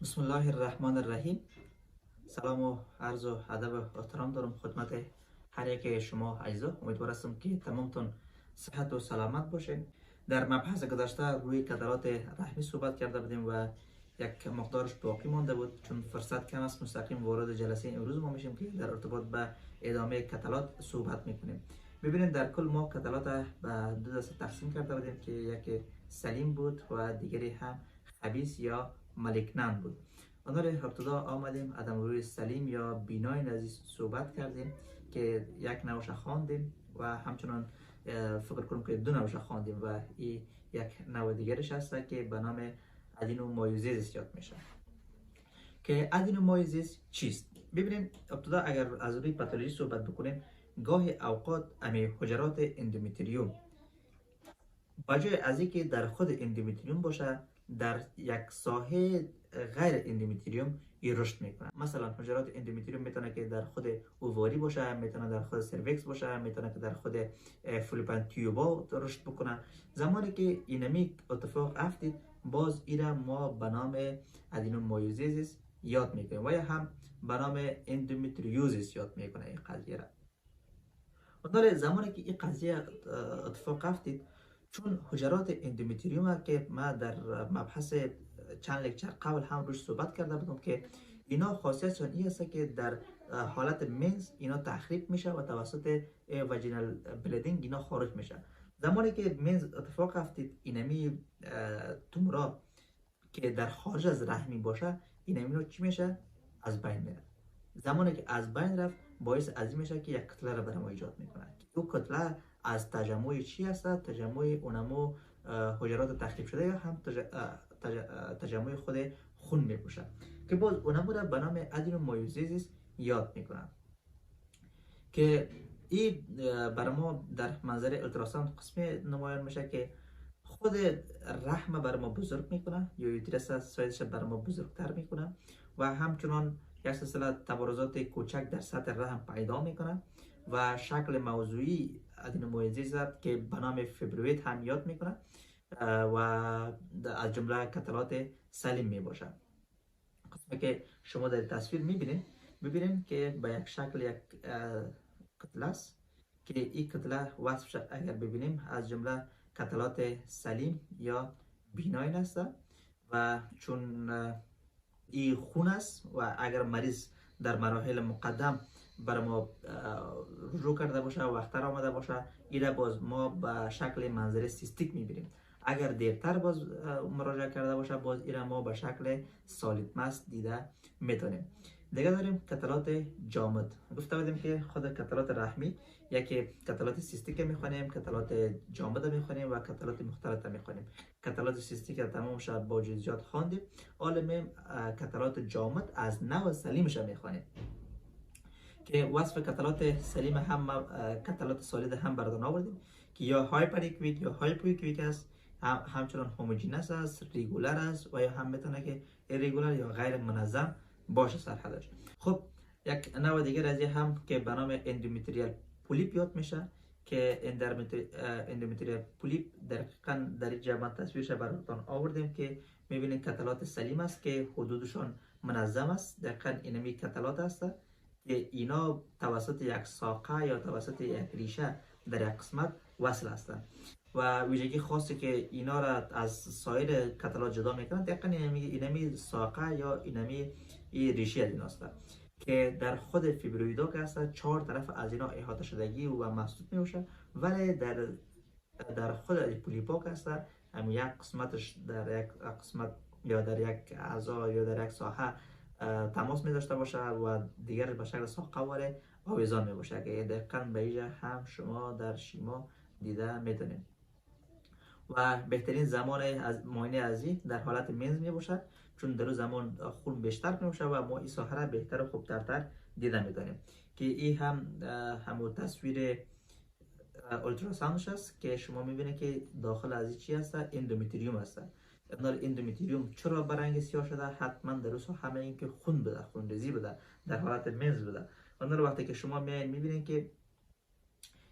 بسم الله الرحمن الرحیم. سلام و عرض و ادب و احترام دارم خدمت هر یک شما اجزا. امیدوار هستم که تمامتون صحت و سلامت باشین. در مبحث گذشته روی کدرات رحمی صحبت کرده بودیم و یک مقدارش باقی مانده بود. چون فرصت کم است مستقیم وارد جلسه امروز ما میشیم که در ارتباط به ادامه کتلات صحبت میکنیم. ببینید در کل ما کتلات به دو دسته تقسیم کرده بودیم که یکی سلیم بود و دیگری هم خبیث یا ملکنند بود. در ابتدا آمدیم عدم روی سلیم یا بینای نزی صحبت کردیم که یک نوش خواندیم و همچنان فکر کنم که دو نوش خواندیم و این یک نوع دیگرش هست که به نام ادینومایوزیس یاد میشه. که ادینومایوزیس چیست؟ ببینیم ابتدا اگر از روی پاتولوژی صحبت بکنیم، گاهی اوقات امی حجرات اندومتریوم بجای از اینکه در خود اندومتریوم باشه، در یک ساحه غیر اندومتریوم رشد میکنه. مثلا حجرات اندومتریوم میتونه که در خود اوواری باشه، میتونه در خود سرویکس باشه، میتونه که در خود فلوپن تیوبا رشد بکنه. زمانی که اینمی اتفاق افتید، باز ایره ما به نام ادینومایوزیس یاد میکنیم و یا هم به نام اندومتریوزیس یاد میکنه این قضیه را. اون زمانی که این قضیه اتفاق افتید، چون حجرات اندومتریوم که ما در مبحث چند لکچر قبل هم روش صحبت کرده بودم که اینا خاصیتشون این است که در حالت منز اینا تخریب میشه و توسط وجینال بلیدینگ اینا خارج میشه. زمانی که منز اتفاق افتید، اینمی تومورا که در خارج از رحمی باشه، اینمی رو چی میشه؟ از بین میره. زمانی که از بین رفت، باعث از این میشه که یک کتله را بر ما ایجاد میکنه. او کتله از تجمع چی هست؟ تجمع اونمو حجرات تخریب شده یا هم تجمع خود خون میپوشه که باز اونمو را به نام ادینومایوزیس یاد میکنن. که این بر ما در منظر التراساوند قسمی نمایان میشه که خود رحم بر ما بزرگ میکنه یا یوترس سایزش بر ما بزرگتر میکنه و همچنان یک سلسله تبارزات کوچک در سطح رحم پیدا میکنه و شکل موضوعی ادینومایوزیس که به نام فیبروید هم یاد میکنه و از جمله کتلات سلیم میباشه. قسمی که شما در تصویر میبینید که به یک شکل یک کتله است که این کتله وصفش اگر ببینیم از جمله کتلات سلیم یا بیناین است و چون این خون است و اگر مریض در مراحل مقدم بر ما رجوع کرده باشه و وقتر آمده باشه، ایره باز ما به شکل منظر سیستیک میبینیم. اگر دیرتر باز مراجعه کرده باشه، باز ایره ما به شکل سالیت مس دیده میتونیم. دیگه داریم کتلات جامد. گفته بودیم که خود کتلات رحمی یکی کتلات سیستیک میخوانیم، کتلات جامد میخوانیم و کتلات مختلط میخوانیم. کتلات سیستیک تمام شب با جزئیات خواندیم. حالا کتلات جامد از نوع سلیمش میخوانیم که وصف کتلات سلیم هم کتلات سالید هم بردان آوردیم که یا هایپریکویک یا هایپویکویک است، همچنان هوموجینس است، ریگولر است و یا هم میتونه که ایریگولر یا غیر منظم باشه سرحدش. خب یک نوع دیگر از هم که به نام اندومتریال پولیپ یاد میشه که اندومتریال پولیپ دقیقاً در این جمع تصویرش براتون آوردیم که میبینید کتلات سلیم است که حدودشان منظم است. دقیقاً اینمی کتلات است که اینا توسط یک ساقه یا توسط یک ریشه در یک قسمت وصل هستند و ویژگی خاصی که اینا را از سایر کتلات جدا میکنند دقیقاً اینمی ساقه یا اینمی ریشه اینا است که در خود فیبرویدا که هست 4 طرف از اینا احاطه شدگی و محسوب میشه، ولی در خود پولیپا که هست هم یک قسمتش در یک قسمت یا در یک اعضا یا در یک ساحه تماس می داشته باشه و دیگر به شکل ساقه واره آویزان می باشه که دقیقاً به اینجا هم شما در شیما دیده میتونید. و بهترین زمان از معاینه ازی در حالت منز می باشد، چون در زمان خون بیشتر می باشه و ما این ساحه را بهتر و خوبتر دیده میتونیم که این همون تصویر اولتراساوندش است که شما میبینید که داخل از چی هست؟ اندومتریوم هست. اندومتریوم چرا به رنگ سیاه شده؟ حتما در اون همه این که خون بده، خون ریزی بده، در حالت منز بده. وقتی که شما میبینید که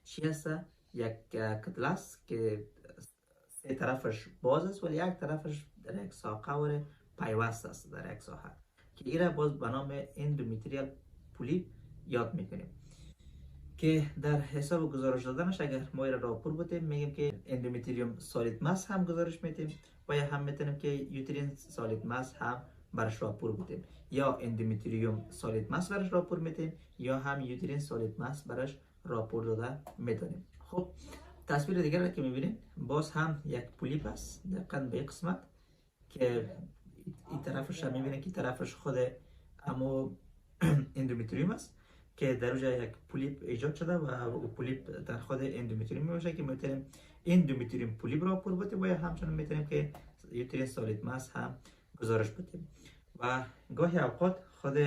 چی هست؟ یک کتله است که سه طرفش باز است ولی یک طرفش در یک ساقه وره پیوست است در یک ساحه که ایره باز به نام اندومتریال پولیپ یاد میکنیم که در حساب گزارش دادنش اگر ما ایره راپور بودیم میگیم که اندومتریوم سالیت ماس هم گزارش میدیم و یا هم میتونیم که یوترین سالیت ماس هم برش راپور بودیم یا اندومتریوم سالیت ماس برش راپور میدیم یا هم یوترین سالیت ماس برش راپور داده میتونیم. خب تصویر دیگر را که میبینیم باز هم یک پولیپ است دقیقاً به قسمت که این طرفش هم میبینیم که طرفش خود امو اندومتریوم است که در اونجا یک پولیپ ایجاد شده و پولیپ در خود اندومتریوم میباشه که میتونیم اندومتریوم پولیپ را پر بودیم و یا همچنان میتونیم که یوترین سالیت ماس هم گزارش بدیم و گاهی اوقات خود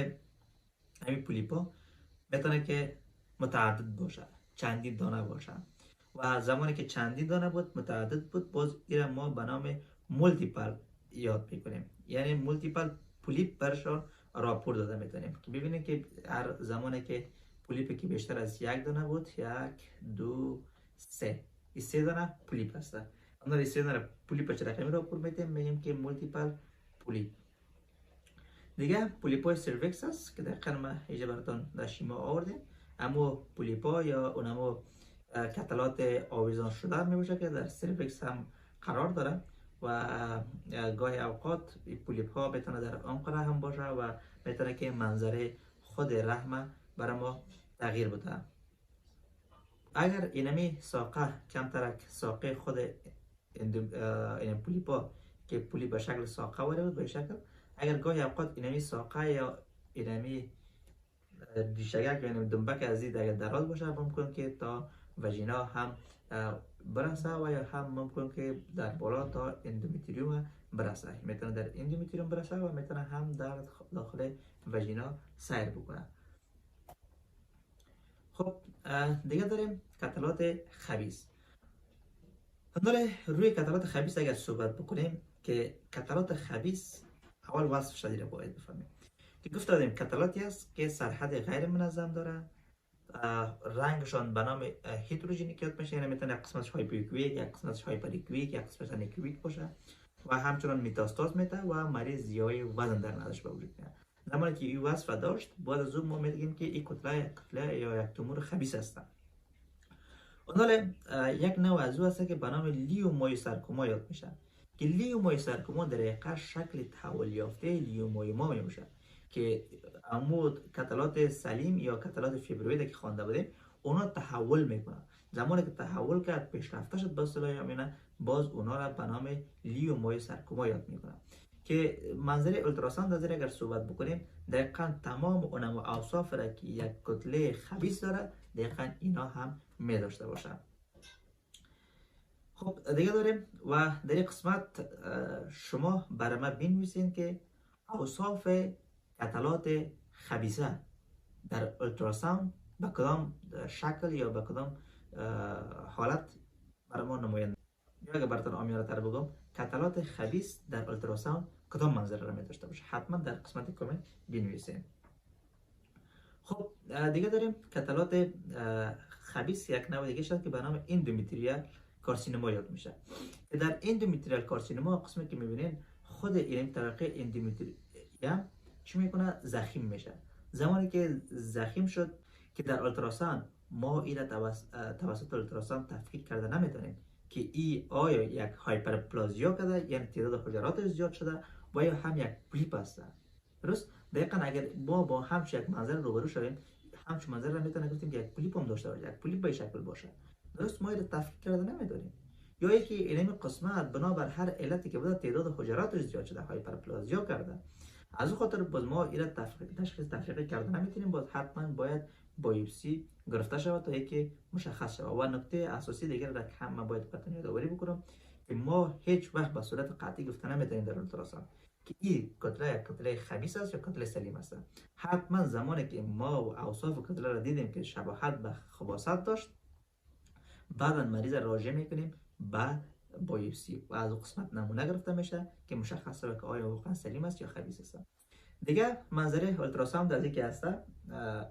همین پولیپا میتونه که متعدد باشه، چندین دانه باشه و زمانی که چندین دانه بود متعدد بود باز این ما به نام مولتیپل یاد میکنیم، یعنی مولتیپل پولیپ برشان راپور داده میتونیم که ببینید که هر زمانی که پولیپی که بیشتر از یک دانه بود 1 2 3 این 3 دانه پولیپ هست. اما این 3 دانه پولیپ چه رقمی راپور میدیم میگیم که مولتیپل پولیپ. دیگه پولیپای سرویکس است که دقیقاً ما اینجا براتون در شیما آوردیم. اما پولیپا یا اونمو کتلات آویزان شده میباشه که در سرویکس هم قرار داره و گاهی اوقات پولیپ ها میتونه در عنق رحم باشه و میتونه که منظره خود رحم برای ما تغییر بده. اگر اینمی ساقه کمترک ساقه خود این پولیپا که پولیپ به شکل ساقه وارد بود به شکل اگر گاهی اوقات اینمی ساقه یا اینمی ریشگک یا اینمی دنبک از دید اگر دراز باشه ممکن که تا وژینا هم برسه و یا هم ممکن که در بالا تا اندومتریوم برسه، میتونه در اندومتریوم برسه و میتونه هم در داخل وژینا سیر بکنه. خب دیگه داریم کتلات خبیث. روی کتلات خبیث اگر صحبت بکنیم که کتلات خبیث اول وصف شدید باید بفهمیم که گفت دادیم کتلاتی است که سرحد غیر منظم داره، رنگشان به نام هیتروژنیک یاد میشه، یعنی میتونه یک قسمتش هایپوکویک، یک قسمتش هایپریکویک، یک قسمتش انیکویک باشه و همچنان میتاستاز میده و مریض زیای وزن در نداشت به وجود میاد. زمانی که این وصف داشت بعد از اون ما میگیم که این کتله یا یک تومور خبیث است. اونال یک نوع از او هست که به نام لیومایوسارکوما یاد میشه که لیومایوسارکوما در حقیقت شکل تحول یافته لیومایوما میشه که عمود کتلات سلیم یا کتلات فیبروید که خوانده بودیم اونا تحول میکنن. زمانی که تحول کرد پیشرفته شد به اصطلاح امینه باز اونا را به نام لیومایوسارکوما یاد میکنن که منظر اولتراساوند از اگر صحبت بکنیم دقیقاً تمام اونم اوصاف را که یک کتله خبیث داره دقیقاً اینا هم می داشته باشه. خب دیگه داریم و در این قسمت شما برای ما بنویسین که اوصاف کتلات خبیثه در اولتراساوند به کدام شکل یا به کدام حالت برای ما نمایند. یا اگر براتون آمیانه تر بگم کتلات خبیث در اولتراساوند کدام منظره را می داشته باشه حتما در قسمت کامنت بنویسین. خب دیگه داریم کتلات خبیث یک نوع دیگه شد که به نام اندومتریال کارسینوما یاد میشه که در اندومتریال کارسینوما قسمی که میبینین خود این طبقه اندومتریوم چی میکنه زخیم میشه. زمانی که زخیم شد که در اولتراساوند ما این توسط اولتراساوند تفکیک کرده نمیتونیم که ای آیا یک هایپرپلازیا کرده یعنی تعداد حجرات زیاد شده و یا هم یک پولیپ است. درست دقیقاً اگر ما با همچین یک منظر روبرو شویم همچین منظر را میتونه گفتیم که یک پولیپ هم داشته باشه، یک پولیپ به شکل باشه. درست ما این تفکیک کرده نمیدونیم یا یکی اینمی قسمت بنابر هر علتی که بوده تعداد حجرات زیاد شده هایپرپلازیا کرده. از اون خاطر باز ما این تشخیص تفریقی کرده نمیتونیم باز حتما باید بایوپسی گرفته شود تا اینکه مشخص شود. و نکته اساسی دیگر را که هم باید براتون یادآوری بکنم که ما هیچ وقت به صورت قطعی گفته نمیتونیم در اولتراساوند که این کتله خبیث است یا کتله سلیم است. حتما زمانی که ما اوصاف کتله را دیدیم که شباهت به خباثت داشت بعدا مریض راجع میکنیم به بایوپسی و از اون قسمت نمونه گرفته میشه که مشخص شود که آیا واقعا سلیم است یا خبیث است. دیگه منظره اولتراساوند از اینکه هست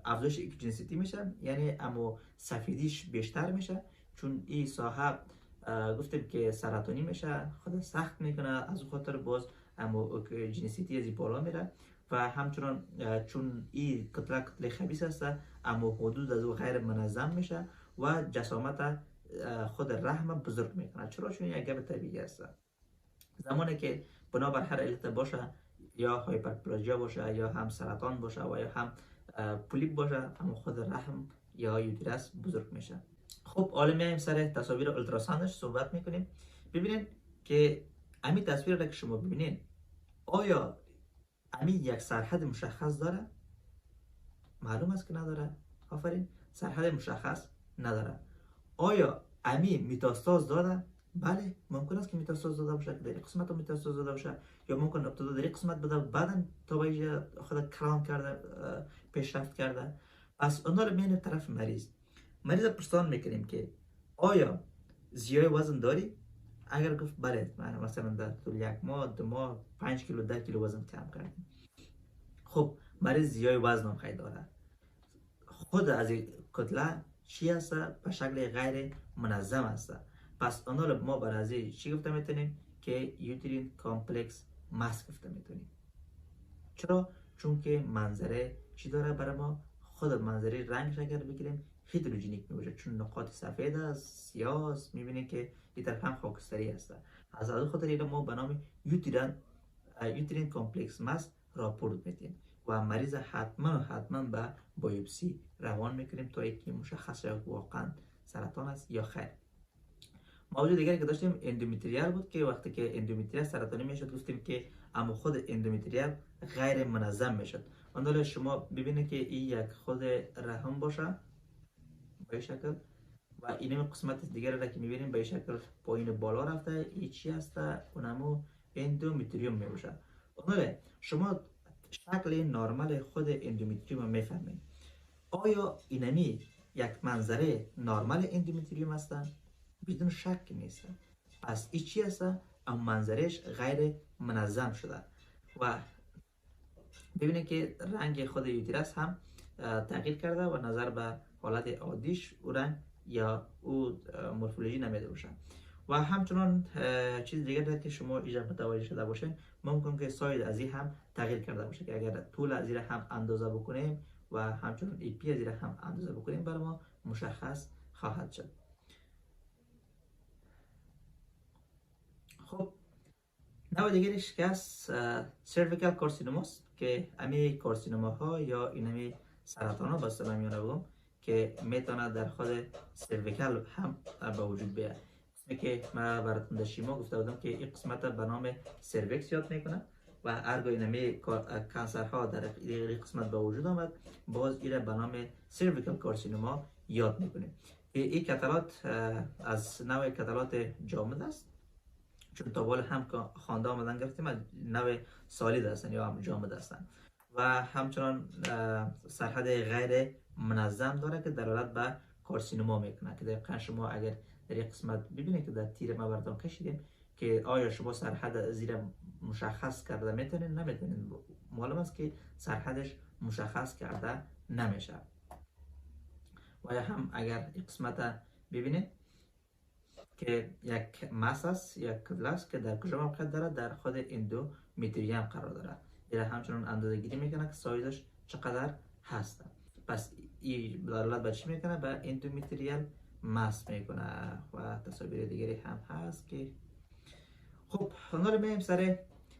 افزایش ایکوجنسیتی میشه، یعنی اما سفیدیش بیشتر میشه چون این ساحه گفتیم که سرطانی میشه خود سخت میکنه. از اون خاطر باز اما جنسیتی از بالا میره و همچنان چون این کتله خبیث است اما حدود از او غیر منظم میشه و جسامت خود رحم بزرگ میکنه. چرا؟ چون یک گپ طبیعی است. زمانی که بنابر هر علت باشه، یا هایپرپلازیا باشه یا هم سرطان باشه و یا هم پولیپ باشه، اما خود رحم یا یوترس بزرگ میشه. خب حالا میایم سر تصاویر اولتراساندش صحبت میکنیم. ببینید که امی تصویر را که شما ببینید، آیا امی یک سرحد مشخص داره؟ معلوم است که نداره. آفرین، سرحد مشخص نداره. آیا امی متاستاز داره؟ بله، ممکن است که متاستاز داده باشه، که در این قسمت هم متاستاز داده باشه، یا ممکن ابتدا در این قسمت بده بعدا تا به اینجا خود کلان کرده، پیشرفت کرده. پس اونا رو میانیم طرف مریض پرسان میکنیم که آیا زیای وزن داری؟ اگر گفت بله، مثلا در طول یک ماه، 2 ماه 5 کیلو 10 کیلو وزن کم کردیم، خب مریض زیای وزن هم خیلی داره. خود از این کتله چی هست؟ به شکل غیر منظم است. پس آنها ما بر از چی گفته میتونیم؟ که یوترین کامپلکس ماس گفته میتونیم. چرا؟ چون که منظره چی داره برای ما؟ خود منظره رنگش اگر بگیریم هیدروژنیک میشه، چون نقاط سفید است، سیاه است، میبینید که این طرف هم خاکستری است. از این خاطر اینو ما به نام یوترین کامپلکس ماس راپورت میدیم و مریض حتما به بایوپسی روان میکنیم تا اینکه مشخص شود واقعا سرطان است یا خیر. موضوع دیگری که داشتیم اندومتریال بود که وقتی که اندومتریال سرطانی میشد گفتیم که اما خود اندومتریال غیر منظم میشد. اندال شما ببینید که این یک خود رحم باشه به شکل و این قسمت دیگری را که میبینیم به شکل پایین بالا رفته، این چی هست؟ اونمو اندومتریوم میشه. اندال شما شکل نرمال خود اندومتریوم میفهمید. آیا اینمی یک منظره نرمال اندومتریوم است؟ بدون شک نیست. پس این چی است؟ اما منظرش غیر منظم شده و ببینید که رنگ خود یوترس هم تغییر کرده و نظر به حالت عادیش او رنگ یا او مورفولوژی نمیده باشه. و همچنان چیز دیگر که شما اینجا متوجه شده باشین، ممکن که ساید از این هم تغییر کرده باشه که اگر طول از این هم اندازه بکنیم و همچنان ای پی از این هم اندازه بکنیم برای ما مشخص خواهد شد. خب نوع دیگرش که از سرویکال کارسینوماست که امی کارسینوما ها یا اینمی سرطان ها بسته نمیانه بگم که میتونه در خود سرویکال هم به وجود بیاد. اسمی که من براتون در شیما گفته بودم که این قسمت به نام سرویکس یاد میکنه و ارگو اینمی کانسر ها در این قسمت به وجود آمد، باز ایره به نام سرویکال کارسینوما یاد میکنیم. این کتلات از نوع کتلات جامد است، چون تا بال هم خوانده آمدن گرفتیم از نوع سالید هستن یا هم جامد هستن و همچنان سرحد غیر منظم داره که دلالت به کارسینوما میکنه که دقیقا شما اگر در یک قسمت ببینید که در تیر ما براتون کشیدیم که آیا شما سرحد زیر مشخص کرده میتونید؟ نمیتونید. معلوم است که سرحدش مشخص کرده نمیشه. و یا هم اگر یک قسمت ببینید که یک ماس است، یک کتله است که در کجا موقعیت داره؟ در خود اندومتریوم قرار داره. این همچنان اندازه گیری میکنه که سایزش چقدر هست. پس این دلالت به چی میکنه؟ به اندومتریال ماس میکنه و تصاویر دیگری هم هست که خب حالا میایم سر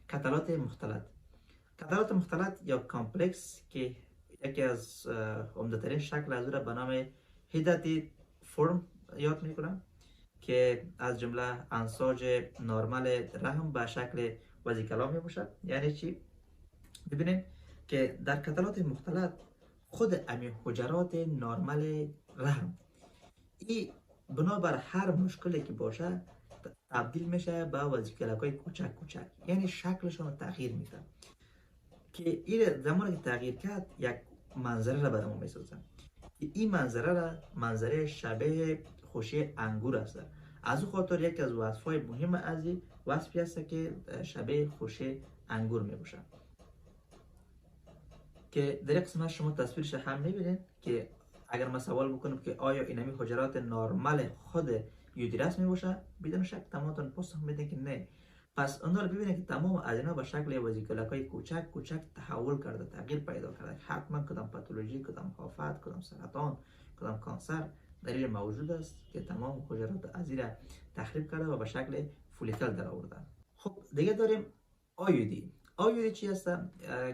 کتلات مختلط. کتلات مختلط یا کامپلکس که یکی از عمده‌ترین شکل از او را به نام هیداتی فرم یاد میکنم که از جمله انساج نرمال رحم به شکل وزیکلا می باشد. یعنی چی؟ ببینید که در کتلات مختلط خود امی حجرات نرمال رحم این بنابر هر مشکلی که باشه تبدیل میشه به وزیکلاهای کوچک کوچک، یعنی شکلشون تغییر میده که این زمانی که تغییر کرد یک منظره را برای ما میسازه. این منظره شبیه خوشی انگور است. از او خاطر یکی از وصفهای مهم از این وصفی است که شبیه خوشی انگور می باشه که در یک قسمت شما تصویرش هم میبینید که اگر ما سوال بکنم که آیا اینمی حجرات نرمال خود یوترس می باشه، بدون شک تمامتون پاسخ میدین که نه. پس اون رو ببینید که تمام از اینا به شکل وزیکولک های کوچک کوچک تحول کرده، تغییر پیدا کرده. حتما کدام پاتولوژی، کدام آفت، کدام سرطان، کدام کانسر در اینجا موجود است که تمام حجرات از این تخریب کرده و به شکل فولیکل در آورده. خب دیگه داریم آیودی. آیودی چی هست؟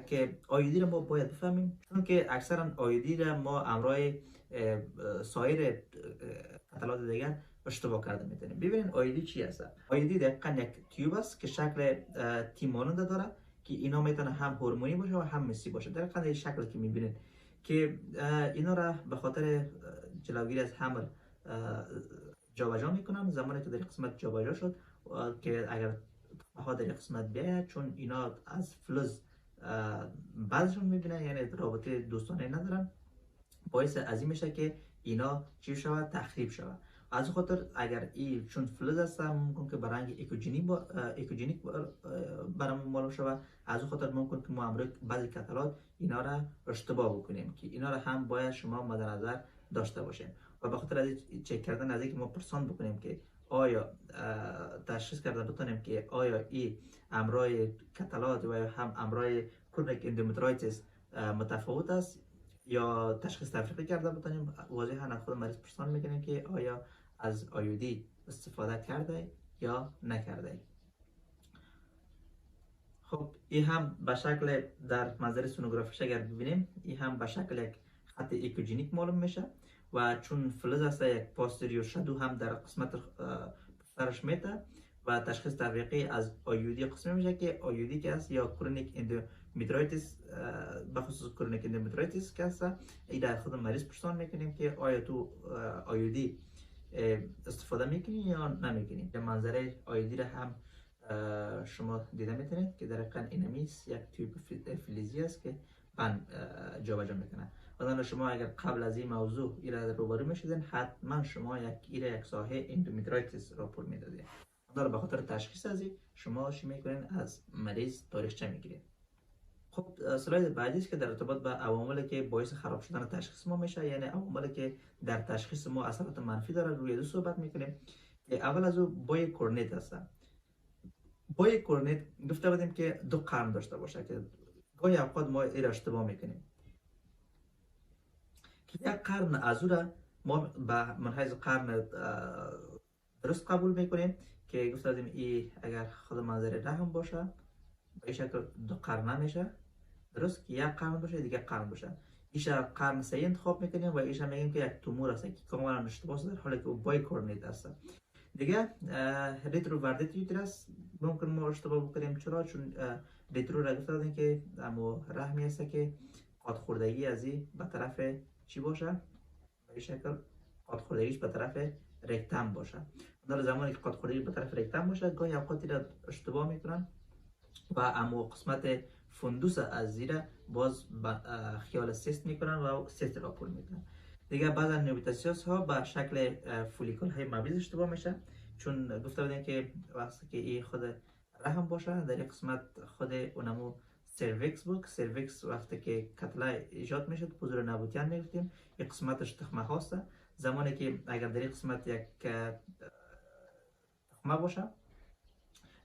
که آیودی رو ما باید بفهمیم، چون که اکثرا آیودی رو ما همراه سایر قطلات دیگر اشتباه کرده میتونیم. ببینید آیودی چی هست؟ آیودی دقیقاً یک تیوب است که شکل تیم مانند داره که اینا میتونه هم هورمونی باشه و هم مسی باشه. دقیقاً این شکل که میبینید که اینا را به خاطر جلوگیری از حمل جابجا میکنن. زمانی که در قسمت جابجا شد که اگر ها در قسمت بیاید، چون اینا از فلز بعضشون میبینن، یعنی رابطه دوستانه ندارن، باعث از این میشه که اینا چی شود؟ تخریب شود. از خاطر اگر این چون فلز هست ممکن که برنگ اکوژنیک برام معلوم شود. از خاطر ممکن که ما امروز بعضی کتلات اینا را اشتباه بکنیم که اینا را هم باید شما مد نظر داشته باشیم و به خاطر از چک کردن از اینکه ما پرسان بکنیم که آیا تشخیص کرده بتونیم که آیا این امراض کتلات و هم امراض کرونیک اندومتریتیس متفاوت است یا تشخیص تفریقی کرده بتونیم. واضحا خود مریض پرسان میکنیم که آیا از آیودی استفاده کرده یا نکرده. خب این هم به شکل در منظر سونوگرافیش اگر ببینیم، این هم به شکل یک خط اکوژنیک معلوم میشه و چون فلز است یک پاستریور شادو هم در قسمت پشترش میته و تشخیص تفریقی از آیودی قسم میشه که آیودی که است یا کرونیک اندومتریتیس، بخصوص کرونیک اندومتریتیس که است. این در خود مریض پرسان میکنیم که آیا تو آیودی استفاده میکنی یا نمیکنی. در منظر آیودی را هم شما دیده میتونید که در قن اینمیس یک تیوب فلزی است که بند جابجا میکنه. مثلا شما اگر قبل از این موضوع ایراد روبرو میشدین، حتما شما یک ساحه اندومتریتیس راپور میدادین. به خاطر تشخیص از این شما چی میکنین؟ از مریض تاریخچه میگیرین. خب سلاید بعدی است که در ارتباط با عواملی که باعث خراب شدن تشخیص ما میشه، یعنی عواملی که در تشخیص ما اثرات منفی داره، روی دو صحبت میکنیم. که اول از او بای کورنیت هست. بای کورنیت گفته بودیم که دو قرن داشته باشه که گاهی اوقات ما این اشتباه میکنیم که یک قرن از او را ما به منحیز قرن درست قبول میکنیم که گفته بودیم ای اگر خود منظر رحم باشه به این شکل دو قرن نمیشه، درست که یک قرن باشه دیگه قرن باشه. ایشا قرن سه انتخاب میکنیم و ایشا میگیم که یک تومور است که کاملا اشتباه است، در حالی که بای کورنیت است. دیگه ریترووردیت یوترس ممکن ما اشتباه بکنیم. چرا؟ چون ریترو را گفته بودیم که اما رحمی است که قاطخوردگی از این به طرف چی باشه؟ به این شکل قاطخوردگیش به طرف رکتم باشه. در زمانی که قاطخوردگی به طرف رکتم باشه گاهی اوقاتی را اشتباه میکنن و اما قسمت فندوس از زیره باز خیال سیست میکنن و سیست را پر میکنن. دیگه بعضا نویتاسیوس ها به شکل فولیکول های مبیض اشتباه میشه، چون گفته بودن که وقتی که این خود رحم باشه در این قسمت خود اونمو سرویکس بود. سرویکس وقتی که کتله ایجاد میشد حضور نبوتیان میگفتیم، این قسمتش تخمه هاست. زمانی که اگر در این قسمت یک تخمه باشه،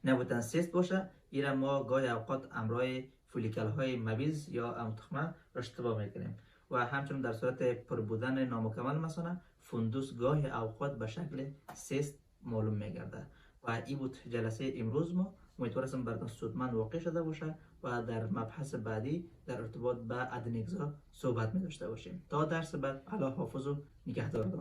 نبوتن سیست باشه، این ما گاهی اوقات امرای فولیکل های مبیض یا تخمه اشتباه میکنیم و همچنین در صورت پر بودن نامکمل مثلا فندوس گاهی اوقات به شکل سیست معلوم میگرده. و این بود جلسه امروز ما. امیدوارم براتون سودمند واقع شده باشه و در مبحث بعدی در ارتباط با ادنگزا صحبت می داشته باشیم. تا درس بعد، الله حافظ و نگهدارتان.